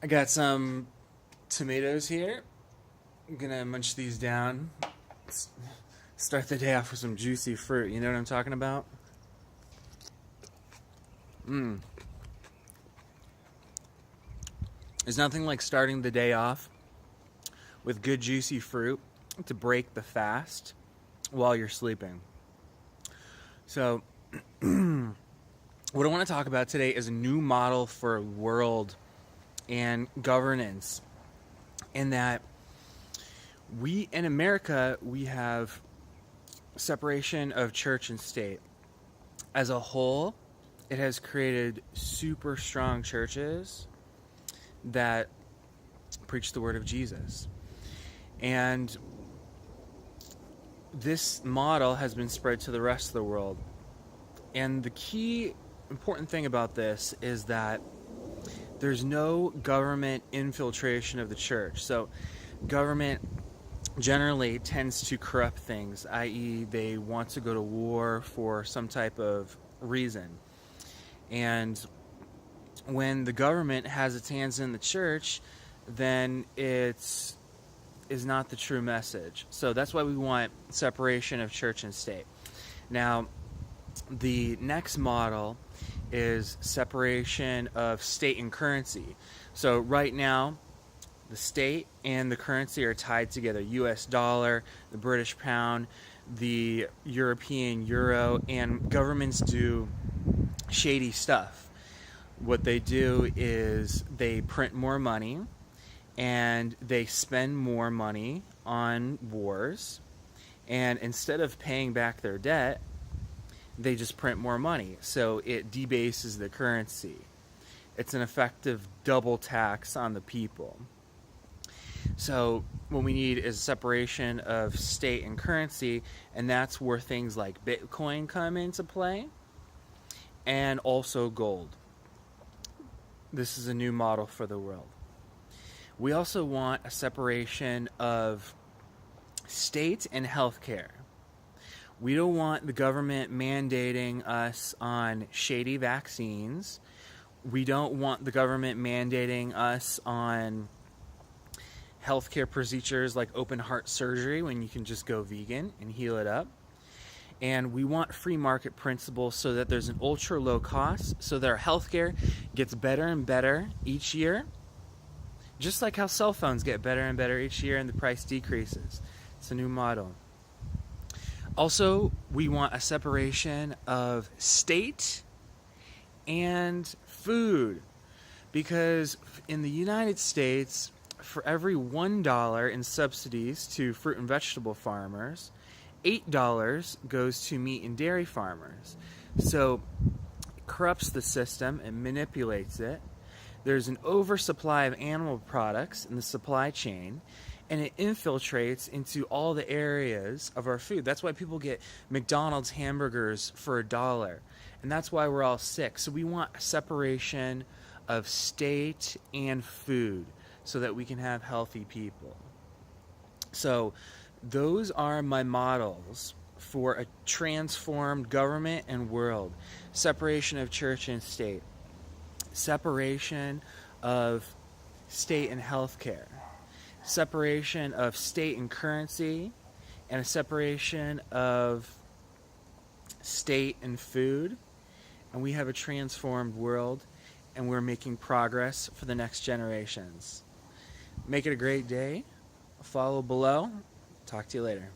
I got some tomatoes here. I'm gonna munch these down. Start the day off with some juicy fruit. You know what I'm talking about? Mmm. There's nothing like starting the day off with good juicy fruit to break the fast while you're sleeping. So, what I want to talk about today is a new model for world and governance. In that we, in America, we have separation of church and state. As a whole, it has created super strong churches that preach the word of Jesus. And this model has been spread to the rest of the world. And the key important thing about this is that there's no government infiltration of the church. So government generally tends to corrupt things, i.e. they want to go to war for some type of reason. And when the government has its hands in the church, then it is not the true message. So that's why we want separation of church and state. Now, the next model is separation of state and currency. So right now, the state and the currency are tied together. US dollar, the British pound, the European euro, and governments do shady stuff. What they do is they print more money and they spend more money on wars, and instead of paying back their debt, they just print more money. So it debases the currency. It's an effective double tax on the people. So what we need is separation of state and currency, and that's where things like Bitcoin come into play, and also gold. This is a new model for the world. We also want a separation of state and healthcare. We don't want the government mandating us on shady vaccines. We don't want the government mandating us on healthcare procedures like open heart surgery when you can just go vegan and heal it up. And we want free market principles so that there's an ultra low cost, so that our healthcare gets better and better each year, just like how cell phones get better and better each year and the price decreases. It's a new model. Also, we want a separation of state and food, because in the United States, for every $1 in subsidies to fruit and vegetable farmers, $8 goes to meat and dairy farmers. So it corrupts the system and manipulates it. There's an oversupply of animal products in the supply chain, and it infiltrates into all the areas of our food. That's why people get McDonald's hamburgers for $1, and that's why we're all sick. So we want a separation of state and food so that we can have healthy people. So those are my models for a transformed government and world. Separation of church and state. Separation of state and healthcare. Separation of state and currency. And a separation of state and food. And we have a transformed world, and we're making progress for the next generations. Make it a great day. Follow below. Talk to you later.